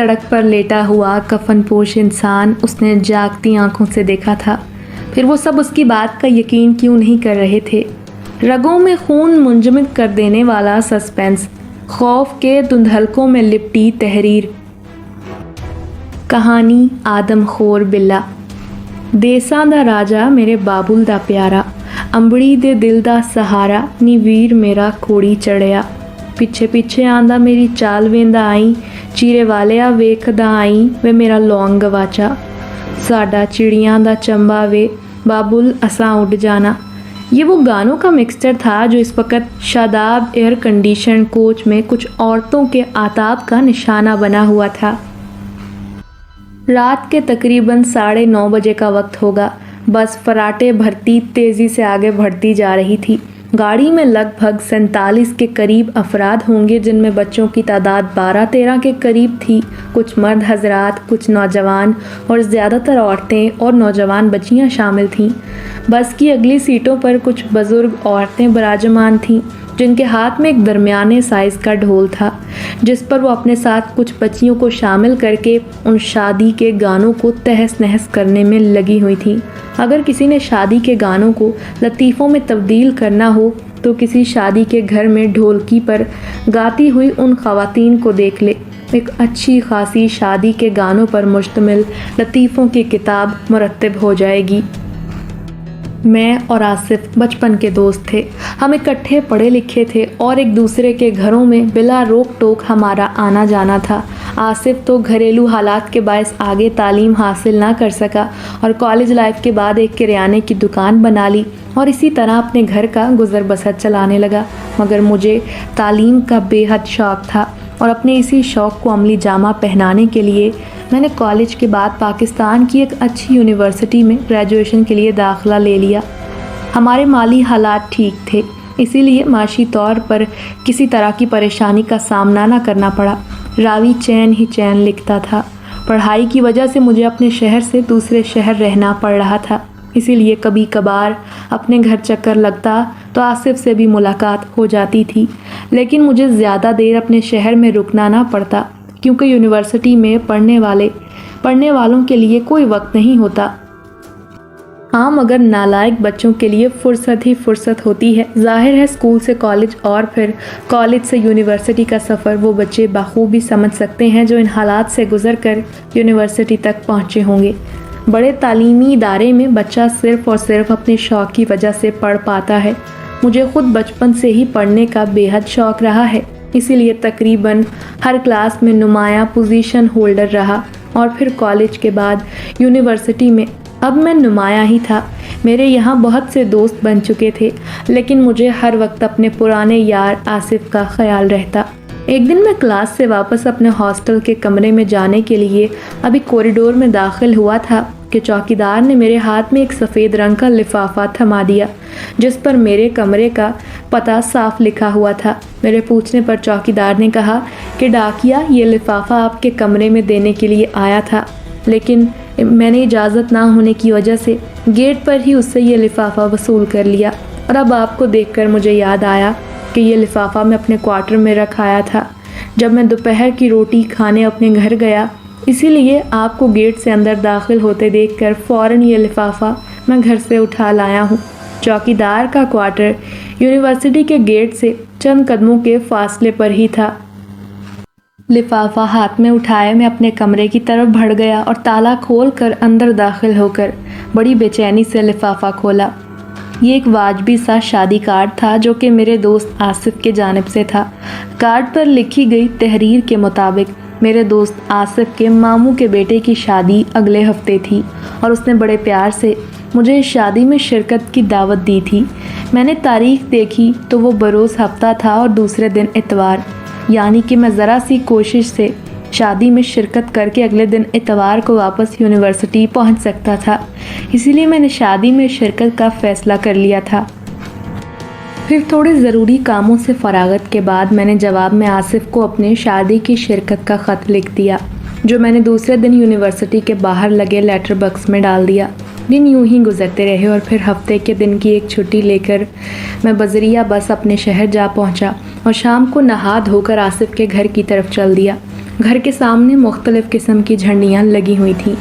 सड़क पर लेटा हुआ कफनपोश इंसान उसने जागती आंखों से देखा था। फिर वो सब उसकी बात का यकीन क्यों नहीं कर रहे थे। रगों में खून मुंजमद कर देने वाला सस्पेंस, खौफ के धुंधलकों में लिपटी तहरीर। कहानी आदमखोर बिल्ला। देसां दा राजा मेरे बाबुल दा प्यारा, अंबड़ी दे दिल दा सहारा, नी वीर मेरा कोड़ी चढ़िया। पिछे पिछे आंदा मेरी चाल वेंदा आई, चीरे वालिया वेखदा आई वे मेरा लौंग गवाचा। साडा चिड़ियां दा चंबा वे बाबुल असां उड़ जाना। ये वो गानों का मिक्सचर था जो इस वक्त शादाब एयर कंडीशन कोच में कुछ औरतों के आताब का निशाना बना हुआ था। रात के तकरीबन 9:30 बजे का वक्त होगा। बस फराटे भरती तेज़ी से आगे बढ़ती जा रही थी। गाड़ी में लगभग 47 के करीब अफराद होंगे, जिनमें बच्चों की तादाद 12-13 के करीब थी। कुछ मर्द हजरात, कुछ नौजवान और ज़्यादातर औरतें और नौजवान बच्चियां शामिल थीं। बस की अगली सीटों पर कुछ बुज़ुर्ग औरतें बराजमान थीं, जिनके हाथ में एक दरमियाने साइज़ का ढोल था, जिस पर वो अपने साथ कुछ बच्चियों को शामिल करके उन शादी के गानों को तहस नहस करने में लगी हुई थीं। अगर किसी ने शादी के गानों को लतीफ़ों में तब्दील करना हो तो किसी शादी के घर में ढोलकी पर गाती हुई उन ख़वातीन को देख ले। एक अच्छी खासी शादी के गानों पर मुश्तमिल लतीफ़ों की किताब मुरत्तब हो जाएगी। मैं और आसिफ बचपन के दोस्त थे। हम इकट्ठे पढ़े लिखे थे और एक दूसरे के घरों में बिला रोक टोक हमारा आना जाना था। आसिफ तो घरेलू हालात के बायस आगे तालीम हासिल ना कर सका और कॉलेज लाइफ के बाद एक किराने की दुकान बना ली और इसी तरह अपने घर का गुजर बसर चलाने लगा। मगर मुझे तालीम का बेहद शौक़ था और अपने इसी शौक़ को अमली जामा पहनाने के लिए मैंने कॉलेज के बाद पाकिस्तान की एक अच्छी यूनिवर्सिटी में ग्रेजुएशन के लिए दाखिला ले लिया। हमारे माली हालात ठीक थे, इसीलिए माशी तौर पर किसी तरह की परेशानी का सामना ना करना पड़ा। रावी चैन ही चैन लिखता था। पढ़ाई की वजह से मुझे अपने शहर से दूसरे शहर रहना पड़ रहा था, इसीलिए कभी कभार अपने घर चक्कर लगता तो आसिफ से भी मुलाकात हो जाती थी। लेकिन मुझे ज़्यादा देर अपने शहर में रुकना ना पड़ता, क्योंकि यूनिवर्सिटी में पढ़ने वालों के लिए कोई वक्त नहीं होता। हाँ, मगर नालायक बच्चों के लिए फ़ुर्सत ही फ़ुर्सत होती है। जाहिर है स्कूल से कॉलेज और फिर कॉलेज से यूनिवर्सिटी का सफ़र वो बच्चे बखूबी समझ सकते हैं जो इन हालात से गुज़र कर यूनिवर्सिटी तक पहुँचे होंगे। बड़े तालीमी इदारे में बच्चा सिर्फ़ और सिर्फ अपने शौक़ की वजह से पढ़ पाता है। मुझे ख़ुद बचपन से ही पढ़ने का बेहद शौक़ रहा है, इसीलिए तकरीबन हर क्लास में नुमाया पोजीशन होल्डर रहा और फिर कॉलेज के बाद यूनिवर्सिटी में अब मैं नुमाया ही था। मेरे यहाँ बहुत से दोस्त बन चुके थे, लेकिन मुझे हर वक्त अपने पुराने यार आसिफ का ख्याल रहता। एक दिन मैं क्लास से वापस अपने हॉस्टल के कमरे में जाने के लिए अभी कॉरिडोर में दाखिल हुआ था कि चौकीदार ने मेरे हाथ में एक सफ़ेद रंग का लिफाफा थमा दिया, जिस पर मेरे कमरे का पता साफ लिखा हुआ था। मेरे पूछने पर चौकीदार ने कहा कि डाकिया, ये लिफाफा आपके कमरे में देने के लिए आया था, लेकिन मैंने इजाज़त ना होने की वजह से गेट पर ही उससे ये लिफाफा वसूल कर लिया। और अब आपको देखकर मुझे याद आया कि ये लिफाफा मैं अपने क्वार्टर में रखाया था जब मैं दोपहर की रोटी खाने अपने घर गया, इसीलिए आपको गेट से अंदर दाखिल होते देखकर फ़ौरन ये लिफाफा मैं घर से उठा लाया हूँ। चौकीदार का क्वार्टर यूनिवर्सिटी के गेट से चंद कदमों के फासले पर ही था। लिफाफा हाथ में उठाए मैं अपने कमरे की तरफ बढ़ गया और ताला खोलकर अंदर दाखिल होकर बड़ी बेचैनी से लिफाफा खोला। ये एक वाजबी सा शादी कार्ड था जो कि मेरे दोस्त आसिफ के जानिब से था। कार्ड पर लिखी गई तहरीर के मुताबिक मेरे दोस्त आसिफ के मामू के बेटे की शादी अगले हफ्ते थी और उसने बड़े प्यार से मुझे इस शादी में शिरकत की दावत दी थी। मैंने तारीख देखी तो वो बरोज़ हफ्ता था और दूसरे दिन इतवार, यानी कि मैं ज़रा सी कोशिश से शादी में शिरकत करके अगले दिन इतवार को वापस यूनिवर्सिटी पहुंच सकता था। इसीलिए मैंने शादी में शिरकत का फ़ैसला कर लिया था। फिर थोड़े ज़रूरी कामों से फरागत के बाद मैंने जवाब में आसिफ को अपने शादी की शिरकत का ख़त लिख दिया, जो मैंने दूसरे दिन यूनिवर्सिटी के बाहर लगे लेटर बॉक्स में डाल दिया। दिन यूं ही गुजरते रहे और फिर हफ्ते के दिन की एक छुट्टी लेकर मैं बजरिया बस अपने शहर जा पहुंचा और शाम को नहा धोकर आसिफ के घर की तरफ चल दिया। घर के सामने मुख्तलिफ़ किस्म की झंडियाँ लगी हुई थीं।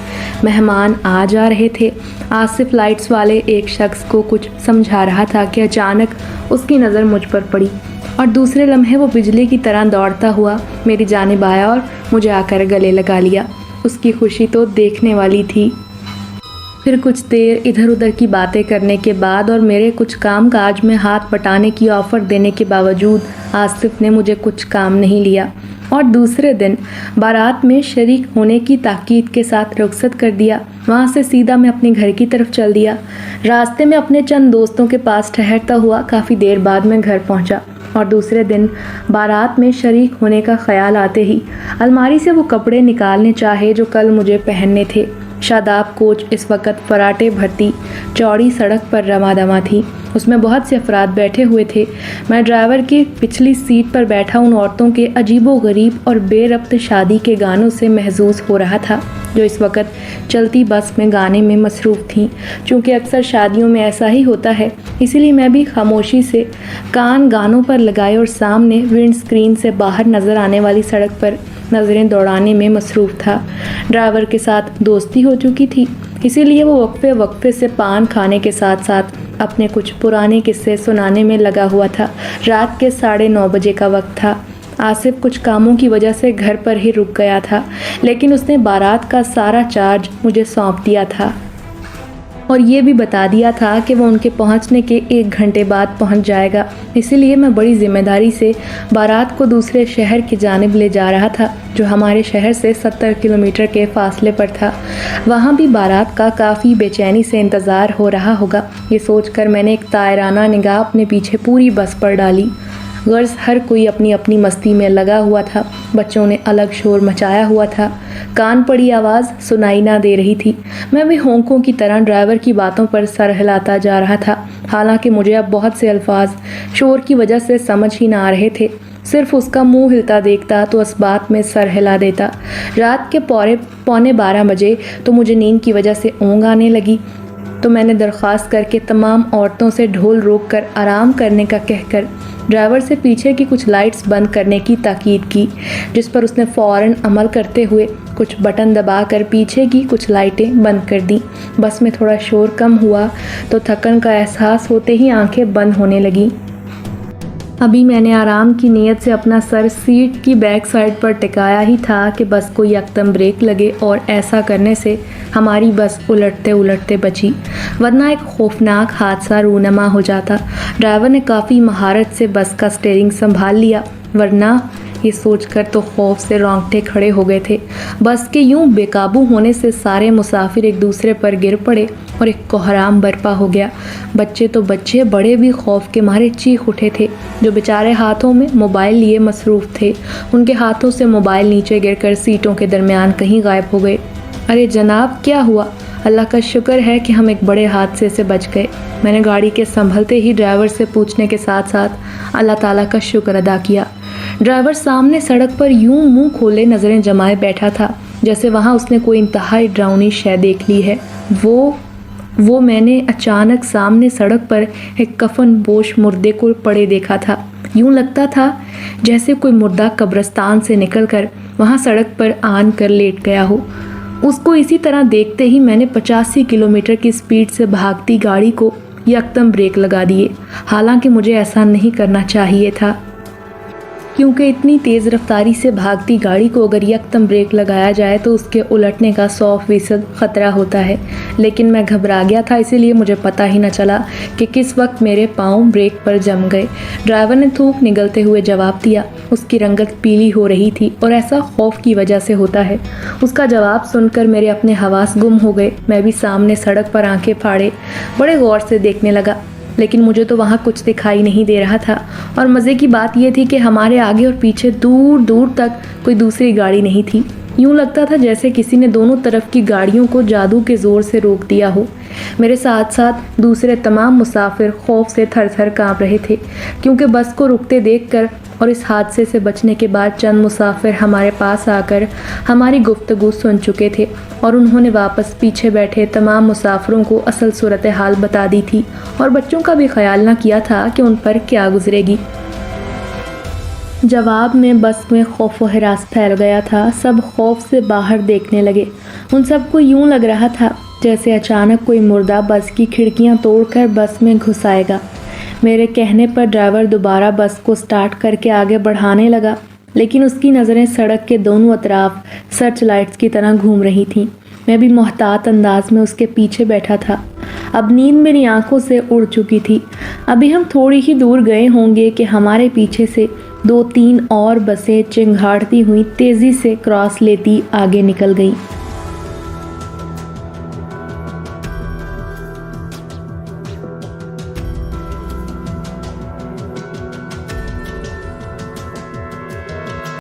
मेहमान आ जा रहे थे। आसिफ लाइट्स वाले एक शख्स को कुछ समझा रहा था कि अचानक उसकी नज़र मुझ पर पड़ी और दूसरे लम्हे वो बिजली की तरह दौड़ता हुआ मेरी जानिब आया और मुझे आकर गले लगा लिया। उसकी खुशी तो देखने वाली थी। फिर कुछ देर इधर उधर की बातें करने के बाद और मेरे कुछ काम काज में हाथ बटाने की ऑफ़र देने के बावजूद आसिफ ने मुझे कुछ काम नहीं लिया और दूसरे दिन बारात में शरीक होने की ताकीद के साथ रुखसत कर दिया। वहाँ से सीधा मैं अपने घर की तरफ चल दिया। रास्ते में अपने चंद दोस्तों के पास ठहरता हुआ काफ़ी देर बाद मैं घर पहुँचा और दूसरे दिन बारात में शरीक होने का ख्याल आते ही अलमारी से वो कपड़े निकालने चाहे जो कल मुझे पहनने थे। शादाब कोच इस वक्त फराटे भरती चौड़ी सड़क पर रवादवा थी। उसमें बहुत से अफराद बैठे हुए थे। मैं ड्राइवर की पिछली सीट पर बैठा उन औरतों के अजीबो-गरीब और बेरब्त शादी के गानों से महसूस हो रहा था जो इस वक्त चलती बस में गाने में मसरूफ़ थीं। चूँकि अक्सर शादियों में ऐसा ही होता है, इसीलिए मैं भी खामोशी से कान गानों पर लगाए और सामने विंड स्क्रीन से बाहर नज़र आने वाली सड़क पर नज़रें दौड़ाने में मसरूफ़ था। ड्राइवर के साथ दोस्ती हो चुकी थी, इसीलिए वो वक्फे से पान खाने के साथ साथ अपने कुछ पुराने किस्से सुनाने में लगा हुआ था। रात के 9:30 बजे का वक्त था। आसिफ कुछ कामों की वजह से घर पर ही रुक गया था, लेकिन उसने बारात का सारा चार्ज मुझे सौंप दिया था और ये भी बता दिया था कि वो उनके पहुंचने के 1 घंटे बाद पहुंच जाएगा। इसीलिए मैं बड़ी जिम्मेदारी से बारात को दूसरे शहर की जानिब ले जा रहा था जो हमारे शहर से 70 किलोमीटर के फासले पर था। वहाँ भी बारात का काफ़ी बेचैनी से इंतज़ार हो रहा होगा, ये सोचकर मैंने एक तायराना निगाह अपने पीछे पूरी बस पर डाली। गर्ज हर कोई अपनी अपनी मस्ती में लगा हुआ था। बच्चों ने अलग शोर मचाया हुआ था। कान पड़ी आवाज़ सुनाई ना दे रही थी। मैं भी होंकों की तरह ड्राइवर की बातों पर सर हिलाता जा रहा था। हालांकि मुझे अब बहुत से अल्फाज शोर की वजह से समझ ही ना आ रहे थे। सिर्फ उसका मुंह हिलता देखता तो उस बात में सर हिला देता। रात के 11:45 बजे तो मुझे नींद की वजह से ऊँघ आने लगी, तो मैंने दरख्वास्त करके तमाम औरतों से ढोल रोक कर आराम करने का कहकर ड्राइवर से पीछे की कुछ लाइट्स बंद करने की ताकीद की, जिस पर उसने फ़ौरन अमल करते हुए कुछ बटन दबाकर पीछे की कुछ लाइटें बंद कर दी। बस में थोड़ा शोर कम हुआ तो थकन का एहसास होते ही आंखें बंद होने लगीं। अभी मैंने आराम की नीयत से अपना सर सीट की बैक साइड पर टिकाया ही था कि बस को यकदम ब्रेक लगे और ऐसा करने से हमारी बस उलटते उलटते बची, वरना एक खौफनाक हादसा रूनमा हो जाता। ड्राइवर ने काफ़ी महारत से बस का स्टीयरिंग संभाल लिया, वरना ये सोचकर तो खौफ से रोंगटे खड़े हो गए थे। बस के यूं बेकाबू होने से सारे मुसाफिर एक दूसरे पर गिर पड़े और एक कोहराम बर्पा हो गया। बच्चे तो बच्चे, बड़े भी खौफ के मारे चीख उठे थे। जो बेचारे हाथों में मोबाइल लिए मसरूफ़ थे, उनके हाथों से मोबाइल नीचे गिरकर सीटों के दरमियान कहीं गायब हो गए। अरे जनाब, क्या हुआ? अल्लाह का शुक्र है कि हम एक बड़े हादसे से बच गए। मैंने गाड़ी के संभलते ही ड्राइवर से पूछने के साथ साथ अल्लाह ताला का शुक्र अदा किया। ड्राइवर सामने सड़क पर यूं मुंह खोले नज़रें जमाए बैठा था, जैसे वहाँ उसने कोई इंतहाई डरावनी शय देख ली है। वो मैंने अचानक सामने सड़क पर एक कफन बोश मुर्दे को पड़े देखा था। यूं लगता था जैसे कोई मुर्दा कब्रिस्तान से निकलकर वहाँ सड़क पर आन कर लेट गया हो। उसको इसी तरह देखते ही मैंने 85 किलोमीटर की स्पीड से भागती गाड़ी को यकदम ब्रेक लगा दिए। हालांकि मुझे ऐसा नहीं करना चाहिए था, क्योंकि इतनी तेज़ रफ्तारी से भागती गाड़ी को अगर यकदम ब्रेक लगाया जाए तो उसके उलटने का 100% ख़तरा होता है। लेकिन मैं घबरा गया था, इसीलिए मुझे पता ही न चला कि किस वक्त मेरे पाँव ब्रेक पर जम गए। ड्राइवर ने थूक निगलते हुए जवाब दिया। उसकी रंगत पीली हो रही थी और ऐसा खौफ की वजह से होता है। उसका जवाब सुनकर मेरे अपने हवास गुम हो गए। मैं भी सामने सड़क पर आंखें फाड़े बड़े गौर से देखने लगा, लेकिन मुझे तो वहाँ कुछ दिखाई नहीं दे रहा था। और मज़े की बात यह थी कि हमारे आगे और पीछे दूर दूर तक कोई दूसरी गाड़ी नहीं थी। यूँ लगता था जैसे किसी ने दोनों तरफ की गाड़ियों को जादू के ज़ोर से रोक दिया हो। मेरे साथ साथ दूसरे तमाम मुसाफिर खौफ से थर थर काँप रहे थे, क्योंकि बस को रुकते देखकर और इस हादसे से बचने के बाद चंद मुसाफिर हमारे पास आकर हमारी गुफ्तगू सुन चुके थे और उन्होंने वापस पीछे बैठे तमाम मुसाफिरों को असल सूरत हाल बता दी थी और बच्चों का भी ख्याल न किया था कि उन पर क्या गुजरेगी। जवाब में बस में खौफ व हिरास फैल गया था। सब खौफ से बाहर देखने लगे। उन सबको यूं लग रहा था जैसे अचानक कोई मुर्दा बस की खिड़कियां तोड़कर बस में घुस आएगा। मेरे कहने पर ड्राइवर दोबारा बस को स्टार्ट करके आगे बढ़ाने लगा, लेकिन उसकी नज़रें सड़क के दोनों अतराफ सर्च लाइट्स की तरह घूम रही थीं। मैं भी मोहतात अंदाज में उसके पीछे बैठा था। अब नींद मेरी आंखों से उड़ चुकी थी। अभी हम थोड़ी ही दूर गए होंगे कि हमारे पीछे से 2-3 और बसें चिंगाड़ती हुई तेज़ी से क्रॉस लेती आगे निकल गईं।